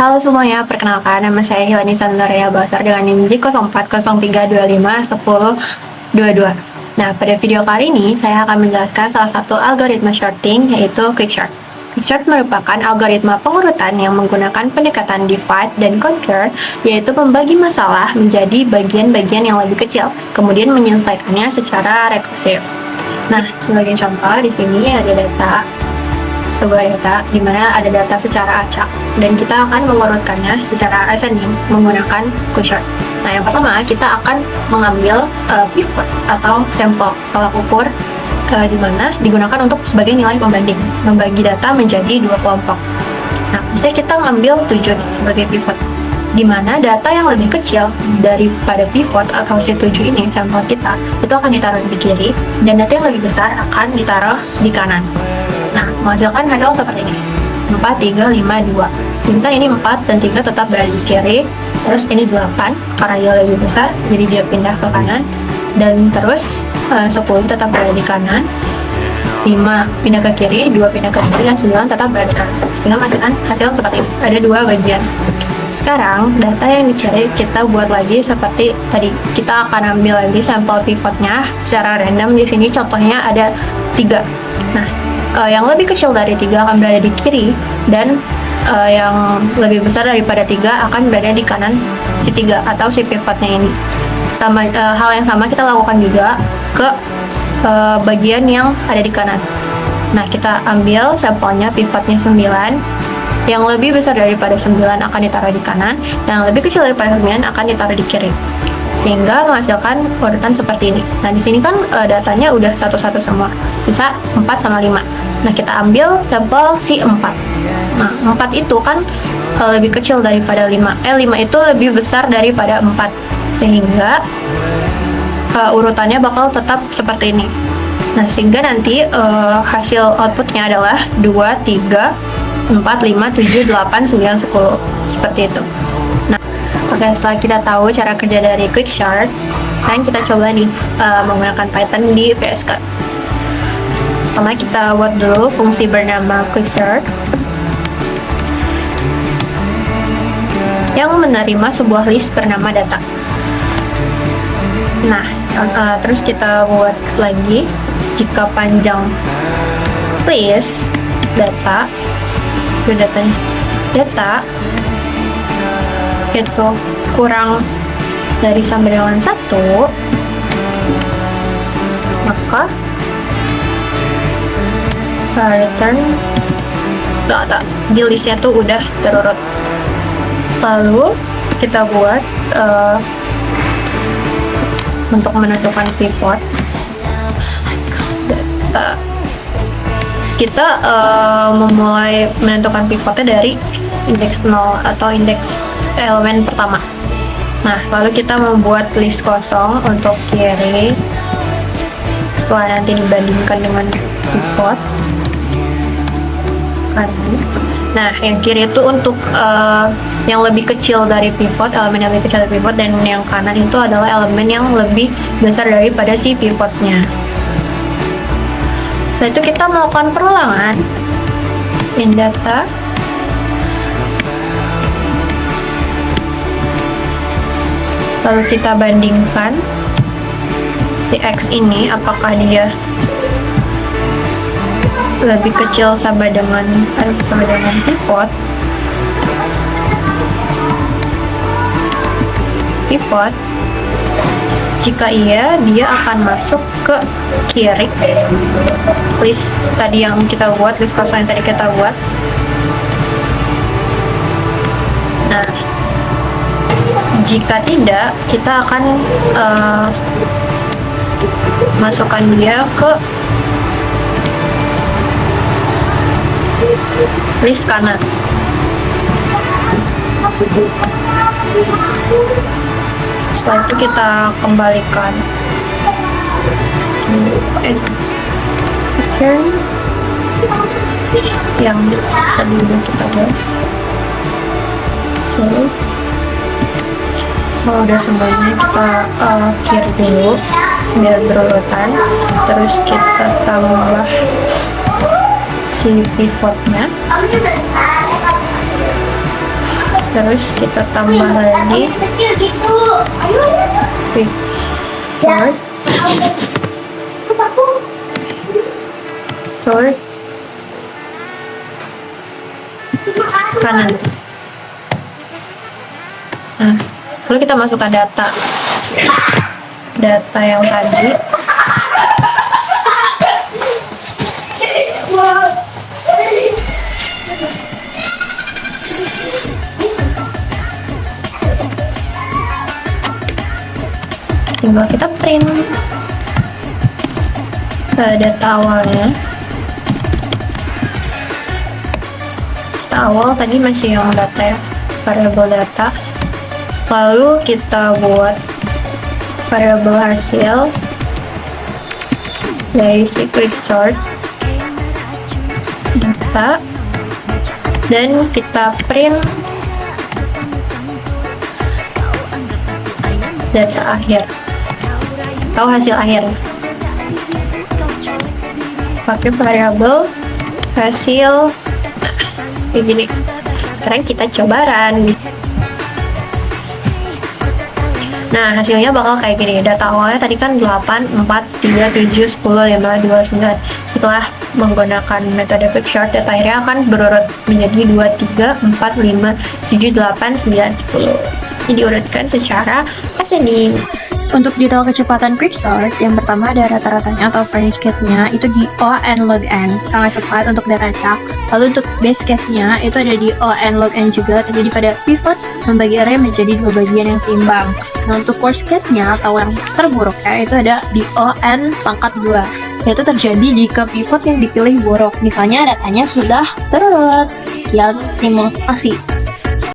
Halo semuanya, perkenalkan nama saya Hilani Sandaria Basar dengan NIM J0403251022. Nah, pada video kali ini saya akan menjelaskan salah satu algoritma shorting yaitu quicksort. Quicksort merupakan algoritma pengurutan yang menggunakan pendekatan divide dan conquer, yaitu membagi masalah menjadi bagian-bagian yang lebih kecil, kemudian menyelesaikannya secara rekursif. Nah, sebagai contoh di sini ada sebuah data di mana ada data secara acak dan kita akan mengurutkannya secara ascending menggunakan quicksort. Nah, yang pertama kita akan mengambil pivot atau sampel tolak ukur di mana digunakan untuk sebagai nilai pembanding, membagi data menjadi dua kelompok. Nah, bisa kita ngambil 7 nih sebagai pivot, di mana data yang lebih kecil daripada pivot atau si 7 ini, sampel kita, itu akan ditaruh di kiri, dan data yang lebih besar akan ditaruh di kanan. Nah, menghasilkan hasil seperti ini, 4, 3, 5, 2. Jadi kan ini 4 dan 3 tetap berada di kiri, terus ini 8, karena dia lebih besar, jadi dia pindah ke kanan, dan terus 10 tetap berada di kanan, 5 pindah ke kiri, 2 pindah ke kiri, dan 9 tetap berada di kanan. Sehingga menghasilkan hasil seperti ini, ada 2 bagian. Sekarang, data yang dicari kita buat lagi seperti tadi. Kita akan ambil lagi sampel pivotnya secara random. Di sini contohnya ada 3. Nah, yang lebih kecil dari 3 akan berada di kiri, dan yang lebih besar daripada 3 akan berada di kanan si 3 atau si pivotnya ini. Sama hal yang sama kita lakukan juga ke bagian yang ada di kanan. Nah, kita ambil sampelnya pivotnya 9. Yang lebih besar daripada 9 akan ditaruh di kanan, yang lebih kecil daripada 9 akan ditaruh di kiri, sehingga menghasilkan urutan seperti ini. Nah, di sini kan datanya udah satu-satu semua, bisa 4 sama 5. Nah, kita ambil sampel si 4. Nah, 4 itu kan lebih kecil daripada 5. 5 itu lebih besar daripada 4, sehingga urutannya bakal tetap seperti ini. Nah, sehingga nanti hasil outputnya adalah 2, 3, 4, 5, 7, 8, 9, 10. Seperti itu. Nah, oke, setelah kita tahu cara kerja dari quicksort, sekarang kita coba nih menggunakan Python di VS Code. Pertama kita buat dulu fungsi bernama quicksort yang menerima sebuah list bernama data. Nah, terus kita buat lagi jika panjang list data itu kurang dari sampai dengan 1, maka return data di listnya tuh udah terurut. Lalu kita buat untuk menentukan pivot data, kita memulai menentukan pivotnya dari indeks 0 atau indeks elemen pertama. Nah, lalu kita membuat list kosong untuk kiri setelah nanti dibandingkan dengan pivot kanan. Nah, yang kiri itu untuk yang lebih kecil dari pivot, elemen yang lebih kecil dari pivot, dan yang kanan itu adalah elemen yang lebih besar daripada si pivotnya. Setelah itu kita melakukan perulangan in data, lalu kita bandingkan si X ini apakah dia lebih kecil sama dengan pivot. Jika iya, dia akan masuk ke kiri list tadi yang kita buat, list kosong yang tadi kita buat. Nah, jika tidak, kita akan masukkan dia ke list kanan. Setelah itu kita kembalikan yang tadi udah kita buat. Kalau udah semuanya, kita kiri dulu biar berurutan, terus kita tambah si pivotnya. Terus kita tambah lagi quick sort, sort kanan. Nah, lalu kita masukkan data yang tadi. Tinggal kita print data awalnya. Data awal tadi masih yang data ya, variable data. Lalu kita buat variable hasil dari si quick sort data, dan kita print data akhir atau hasil akhir pakai variable hasil. Kayak gini. Sekarang kita coba run. Nah, hasilnya bakal kayak gini. Data awalnya tadi kan 8, 4, 3, 7, 10, 5, 2, 9. Setelah menggunakan metode quick sort, data akhirnya akan berurut menjadi 2, 3, 4, 5, 7, 8, 9, 10. Ini diurutkan secara ascending. Untuk detail kecepatan quick sort, yang pertama ada rata-ratanya atau average case-nya itu di O and log n, sangat cepat untuk data acak. Lalu untuk base case-nya itu ada di O and log n juga, terjadi pada pivot membagi array menjadi dua bagian yang seimbang. Nah, untuk worst case-nya atau yang terburuknya itu ada di O n pangkat 2, yaitu terjadi jika pivot yang dipilih buruk, misalnya datanya sudah terurut. Sekian, terima kasih.